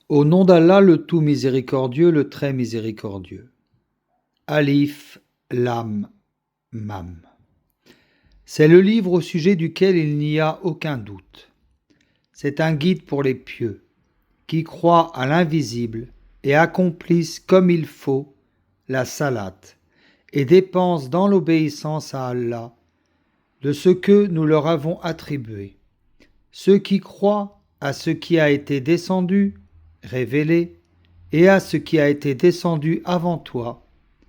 Au nom d'Allah, le tout miséricordieux, le très miséricordieux. Alif, Lam, Mam. C'est le livre au sujet duquel il n'y a aucun doute. C'est un guide pour les pieux, qui croient à l'invisible et accomplissent comme il faut la salate et dépensent dans l'obéissance à Allah de ce que nous leur avons attribué. Ceux qui croient à ce qui a été descendu, révélé, et à ce qui a été descendu avant toi,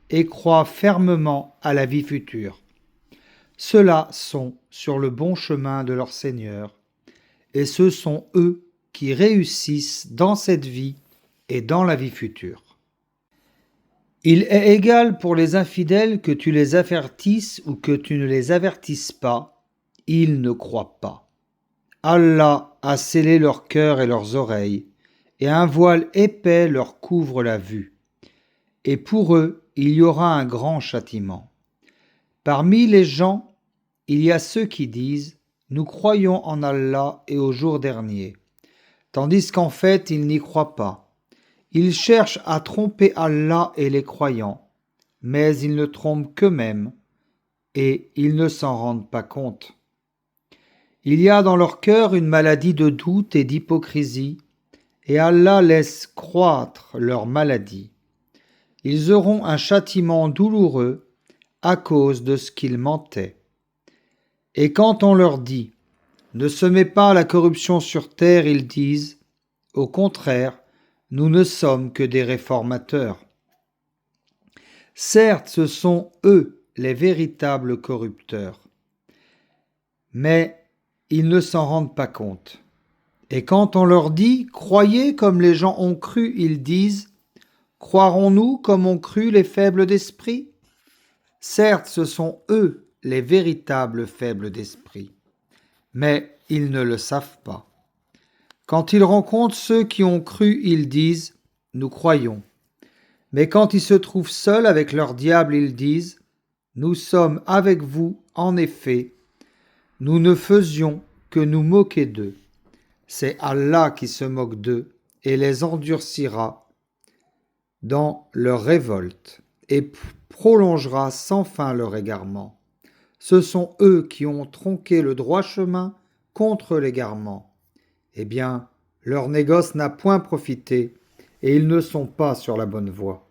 et croient fermement à la vie future. Ceux-là sont sur le bon chemin de leur Seigneur, et ce sont eux qui réussissent dans cette vie et dans la vie future. Il est égal pour les infidèles que tu les avertisses ou que tu ne les avertisses pas, ils ne croient pas. Allah a scellé leur cœur et leurs oreilles, et un voile épais leur couvre la vue. Et pour eux, il y aura un grand châtiment. Parmi les gens, il y a ceux qui disent « Nous croyons en Allah et au jour dernier », tandis qu'en fait, ils n'y croient pas. Ils cherchent à tromper Allah et les croyants, mais ils ne trompent qu'eux-mêmes, et ils ne s'en rendent pas compte. Il y a dans leur cœur une maladie de doute et d'hypocrisie, et Allah laisse croître leur maladie. Ils auront un châtiment douloureux à cause de ce qu'ils mentaient. Et quand on leur dit « Ne semez pas la corruption sur terre », ils disent « Au contraire, nous ne sommes que des réformateurs. » Certes, ce sont eux les véritables corrupteurs, mais ils ne s'en rendent pas compte. Et quand on leur dit « Croyez comme les gens ont cru », ils disent « Croirons-nous comme ont cru les faibles d'esprit ?» Certes, ce sont eux les véritables faibles d'esprit, mais ils ne le savent pas. Quand ils rencontrent ceux qui ont cru, ils disent « Nous croyons ». Mais quand ils se trouvent seuls avec leur diable, ils disent « Nous sommes avec vous, en effet, nous ne faisions que nous moquer d'eux. » C'est Allah qui se moque d'eux et les endurcira dans leur révolte et prolongera sans fin leur égarement. Ce sont eux qui ont tronqué le droit chemin contre l'égarement. Eh bien, leur négoce n'a point profité et ils ne sont pas sur la bonne voie.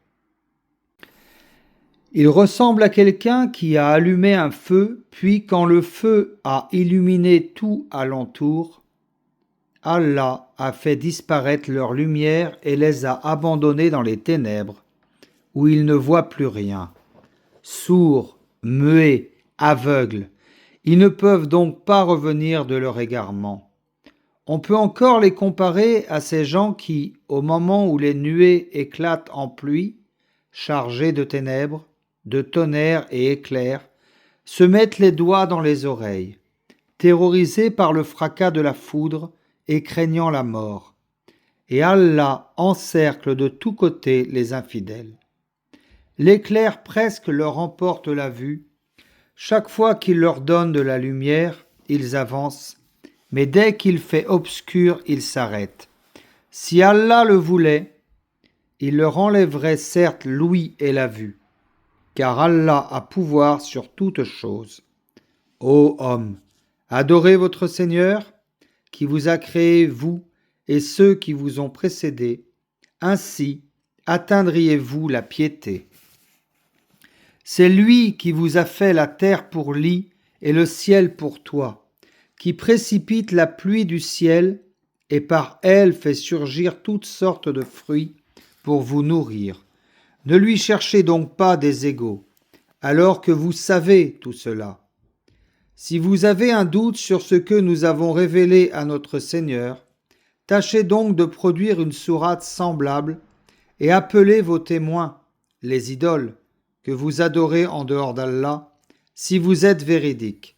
Ils ressemblent à quelqu'un qui a allumé un feu, puis quand le feu a illuminé tout alentour, Allah a fait disparaître leur lumière et les a abandonnés dans les ténèbres, où ils ne voient plus rien. Sourds, muets, aveugles, ils ne peuvent donc pas revenir de leur égarement. On peut encore les comparer à ces gens qui, au moment où les nuées éclatent en pluie, chargées de ténèbres, de tonnerre et éclairs, se mettent les doigts dans les oreilles, terrorisés par le fracas de la foudre et craignant la mort. Et Allah encercle de tous côtés les infidèles. L'éclair presque leur emporte la vue. Chaque fois qu'il leur donne de la lumière, ils avancent, mais dès qu'il fait obscur, ils s'arrêtent. Si Allah le voulait, il leur enlèverait certes l'ouïe et la vue, car Allah a pouvoir sur toutes choses. Ô homme, adorez votre Seigneur, qui vous a créé, vous et ceux qui vous ont précédés, ainsi atteindriez-vous la piété. C'est lui qui vous a fait la terre pour lit et le ciel pour toit, qui précipite la pluie du ciel et par elle fait surgir toutes sortes de fruits pour vous nourrir. Ne lui cherchez donc pas des égaux, alors que vous savez tout cela. Si vous avez un doute sur ce que nous avons révélé à notre Seigneur, tâchez donc de produire une sourate semblable et appelez vos témoins, les idoles, que vous adorez en dehors d'Allah, si vous êtes véridiques.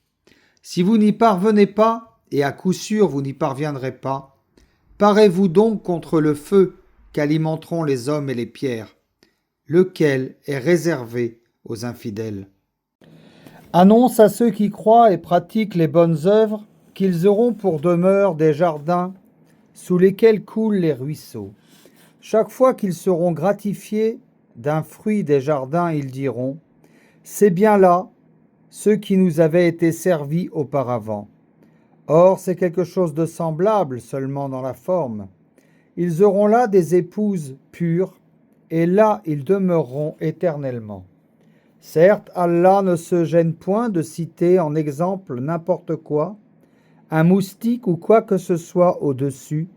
Si vous n'y parvenez pas, et à coup sûr vous n'y parviendrez pas, parez-vous donc contre le feu qu'alimenteront les hommes et les pierres, lequel est réservé aux infidèles. Annonce à ceux qui croient et pratiquent les bonnes œuvres qu'ils auront pour demeure des jardins sous lesquels coulent les ruisseaux. Chaque fois qu'ils seront gratifiés d'un fruit des jardins, ils diront, c'est bien là ce qui nous avait été servi auparavant. Or, c'est quelque chose de semblable seulement dans la forme. Ils auront là des épouses pures, et là ils demeureront éternellement. Certes, Allah ne se gêne point de citer en exemple n'importe quoi, un moustique ou quoi que ce soit au-dessus.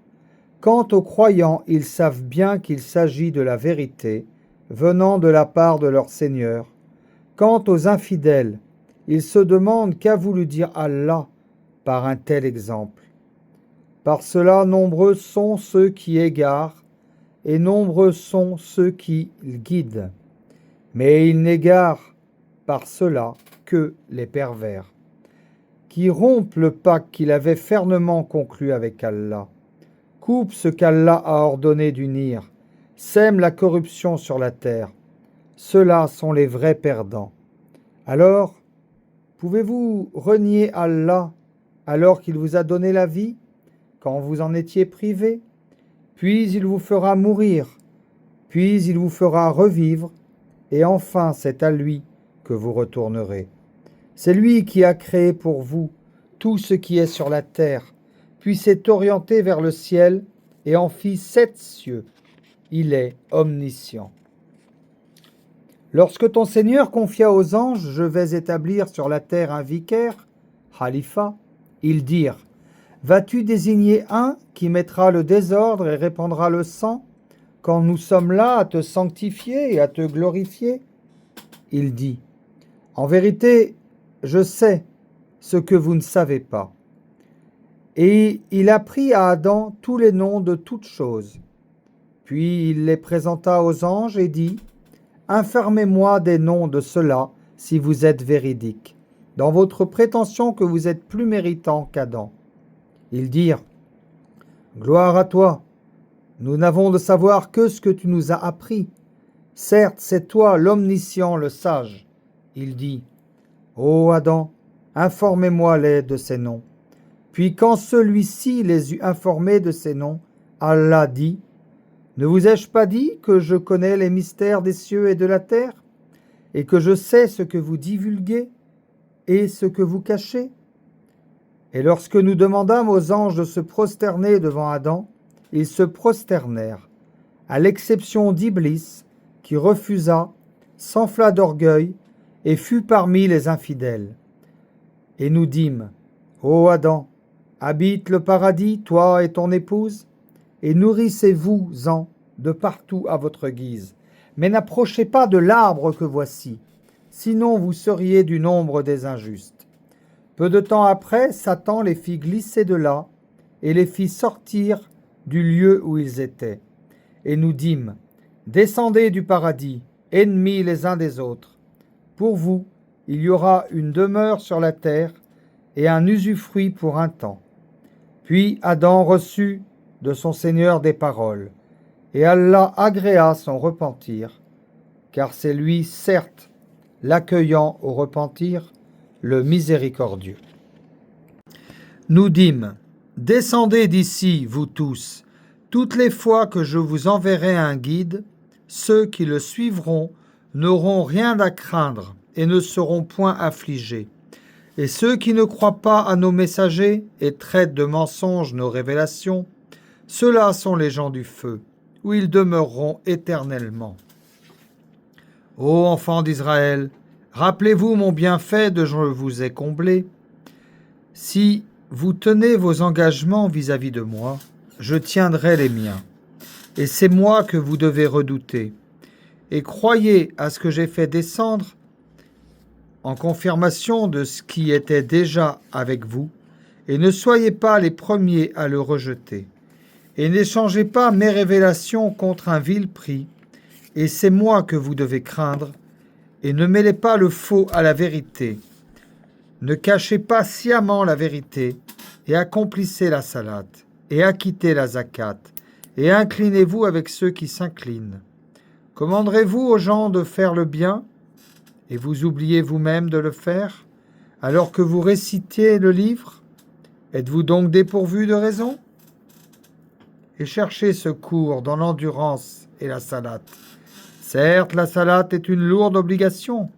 Quant aux croyants, ils savent bien qu'il s'agit de la vérité, venant de la part de leur Seigneur. Quant aux infidèles, ils se demandent qu'a voulu dire Allah par un tel exemple. Par cela, nombreux sont ceux qui égarent, et nombreux sont ceux qui guident. Mais ils n'égarent par cela que les pervers, qui rompent le pacte qu'il avait fermement conclu avec Allah, coupent ce qu'Allah a ordonné d'unir, sèment la corruption sur la terre. Ceux-là sont les vrais perdants. Alors, pouvez-vous renier Allah alors qu'il vous a donné la vie, quand vous en étiez privé? Puis il vous fera mourir, puis il vous fera revivre, et enfin c'est à lui que vous retournerez. C'est lui qui a créé pour vous tout ce qui est sur la terre, puis s'est orienté vers le ciel et en fit 7 cieux. Il est omniscient. Lorsque ton Seigneur confia aux anges, je vais établir sur la terre un vicaire, Khalifa, ils dirent, vas-tu désigner un qui mettra le désordre et répandra le sang, quand nous sommes là à te sanctifier et à te glorifier? Il dit, en vérité, je sais ce que vous ne savez pas. Et il apprit à Adam tous les noms de toutes choses. Puis il les présenta aux anges et dit, informez-moi des noms de ceux-là si vous êtes véridiques, dans votre prétention que vous êtes plus méritant qu'Adam. Ils dirent, gloire à toi, nous n'avons de savoir que ce que tu nous as appris. Certes, c'est toi l'omniscient, le sage. Il dit, ô Adam, informez-moi-les de ces noms. Puis quand celui-ci les eut informés de ces noms, Allah dit, ne vous ai-je pas dit que je connais les mystères des cieux et de la terre, et que je sais ce que vous divulguez et ce que vous cachez? Et lorsque nous demandâmes aux anges de se prosterner devant Adam, ils se prosternèrent, à l'exception d'Iblis, qui refusa, s'enfla d'orgueil, et fut parmi les infidèles. Et nous dîmes, ô Adam, habite le paradis, toi et ton épouse, et nourrissez-vous-en de partout à votre guise. Mais n'approchez pas de l'arbre que voici, sinon vous seriez du nombre des injustes. Peu de temps après, Satan les fit glisser de là, et les fit sortir du lieu où ils étaient. Et nous dîmes, descendez du paradis, ennemis les uns des autres. Pour vous, il y aura une demeure sur la terre, et un usufruit pour un temps. Puis Adam reçut de son Seigneur des paroles, et Allah agréa son repentir, car c'est lui, certes, l'accueillant au repentir, le miséricordieux. Nous dîmes, descendez d'ici, vous tous, toutes les fois que je vous enverrai un guide, ceux qui le suivront n'auront rien à craindre et ne seront point affligés. Et ceux qui ne croient pas à nos messagers et traitent de mensonges nos révélations, ceux-là sont les gens du feu, où ils demeureront éternellement. Ô enfants d'Israël, rappelez-vous mon bienfait dont je vous ai comblé. Si vous tenez vos engagements vis-à-vis de moi, je tiendrai les miens. Et c'est moi que vous devez redouter. Et croyez à ce que j'ai fait descendre en confirmation de ce qui était déjà avec vous, et ne soyez pas les premiers à le rejeter. Et n'échangez pas mes révélations contre un vil prix, et c'est moi que vous devez craindre, et ne mêlez pas le faux à la vérité. Ne cachez pas sciemment la vérité, et accomplissez la salate, et acquittez la zakat, et inclinez-vous avec ceux qui s'inclinent. Commanderez-vous aux gens de faire le bien, et vous oubliez vous-même de le faire, alors que vous récitiez le livre? Êtes-vous donc dépourvu de raison? et cherchez secours dans l'endurance et la salate. Certes, la salate est une lourde obligation,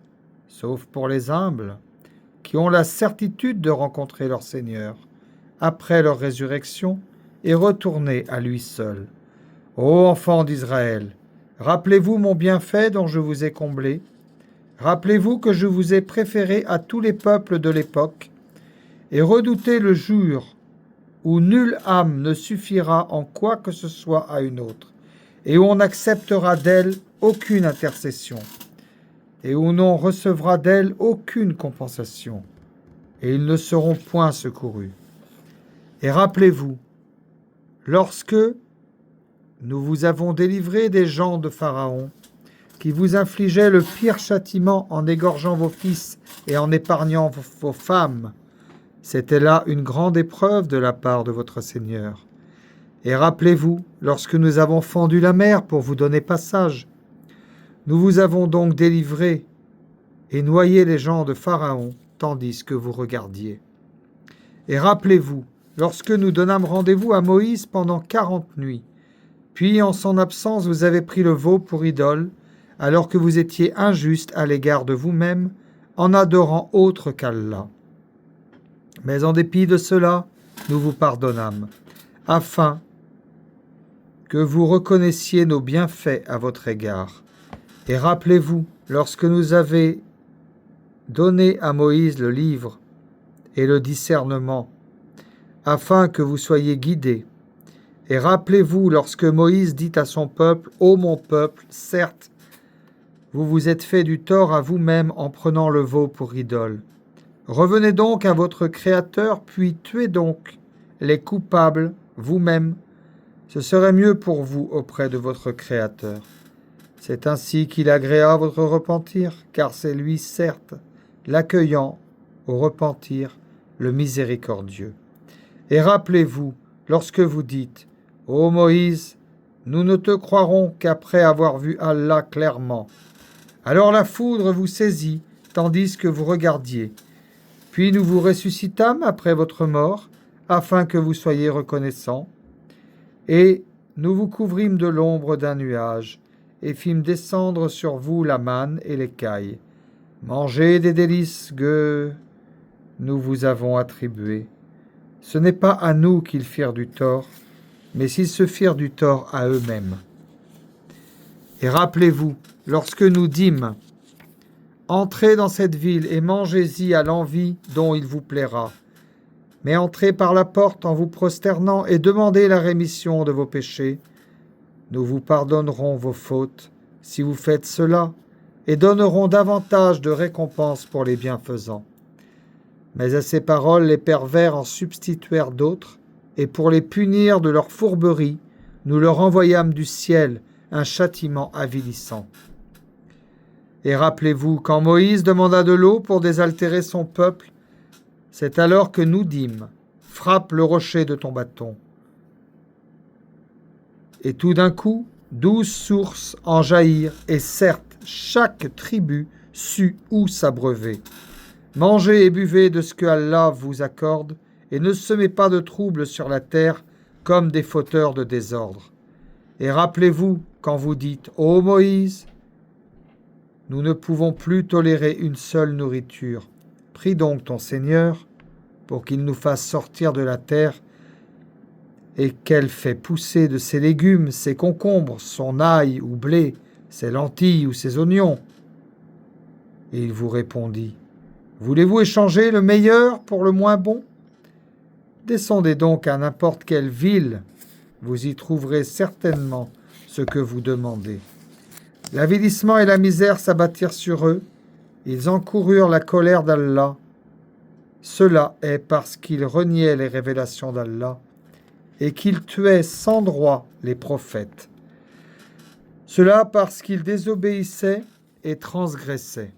sauf pour les humbles, qui ont la certitude de rencontrer leur Seigneur après leur résurrection et retourner à lui seul. Ô enfants d'Israël, rappelez-vous mon bienfait dont je vous ai comblé. Rappelez-vous que je vous ai préféré à tous les peuples de l'époque, et redoutez le jour où nulle âme ne suffira en quoi que ce soit à une autre, et où on n'acceptera d'elle aucune intercession, et où l'on recevra d'elle aucune compensation, et ils ne seront point secourus. Et rappelez-vous, lorsque nous vous avons délivré des gens de Pharaon, qui vous infligeaient le pire châtiment en égorgeant vos fils et en épargnant vos femmes, c'était là une grande épreuve de la part de votre Seigneur. Et rappelez-vous, lorsque nous avons fendu la mer pour vous donner passage, nous vous avons donc délivré et noyé les gens de Pharaon, tandis que vous regardiez. Et rappelez-vous, lorsque nous donnâmes rendez-vous à Moïse pendant 40 nuits, puis en son absence vous avez pris le veau pour idole, alors que vous étiez injuste à l'égard de vous-même, en adorant autre qu'Allah. Mais en dépit de cela, nous vous pardonnâmes, afin que vous reconnaissiez nos bienfaits à votre égard. Et rappelez-vous, lorsque nous avions donné à Moïse le livre et le discernement, afin que vous soyez guidés. Et rappelez-vous, lorsque Moïse dit à son peuple, « Ô mon peuple, certes, vous vous êtes fait du tort à vous-même en prenant le veau pour idole. Revenez donc à votre Créateur, puis tuez donc les coupables vous-même. Ce serait mieux pour vous auprès de votre Créateur. C'est ainsi qu'il agréa votre repentir, car c'est lui, certes, l'accueillant au repentir, le miséricordieux. Et rappelez-vous, lorsque vous dites, « Ô Moïse, nous ne te croirons qu'après avoir vu Allah clairement. » Alors la foudre vous saisit, tandis que vous regardiez. Puis nous vous ressuscitâmes après votre mort, afin que vous soyez reconnaissants. Et nous vous couvrîmes de l'ombre d'un nuage, et fîmes descendre sur vous la manne et l'écaille. Mangez des délices que nous vous avons attribuées. Ce n'est pas à nous qu'ils firent du tort, mais s'ils se firent du tort à eux-mêmes. Et rappelez-vous, lorsque nous dîmes, « Entrez dans cette ville et mangez-y à l'envi dont il vous plaira. Mais entrez par la porte en vous prosternant et demandez la rémission de vos péchés. Nous vous pardonnerons vos fautes si vous faites cela et donnerons davantage de récompenses pour les bienfaisants. » Mais à ces paroles, les pervers en substituèrent d'autres, et pour les punir de leur fourberie, nous leur envoyâmes du ciel un châtiment avilissant. Et rappelez-vous, quand Moïse demanda de l'eau pour désaltérer son peuple, c'est alors que nous dîmes, « Frappe le rocher de ton bâton. » Et tout d'un coup, 12 sources en jaillirent, et certes, chaque tribu sut où s'abreuver. Mangez et buvez de ce que Allah vous accorde, et ne semez pas de troubles sur la terre comme des fauteurs de désordre. Et rappelez-vous, quand vous dites « Ô Moïse, nous ne pouvons plus tolérer une seule nourriture. Prie donc ton Seigneur pour qu'il nous fasse sortir de la terre et qu'elle fait pousser de ses légumes, ses concombres, son ail ou blé, ses lentilles ou ses oignons. » Et il vous répondit, « Voulez-vous échanger le meilleur pour le moins bon ? Descendez donc à n'importe quelle ville, vous y trouverez certainement ce que vous demandez. » L'avilissement et la misère s'abattirent sur eux, ils encoururent la colère d'Allah. Cela est parce qu'ils reniaient les révélations d'Allah et qu'ils tuaient sans droit les prophètes. Cela parce qu'ils désobéissaient et transgressaient.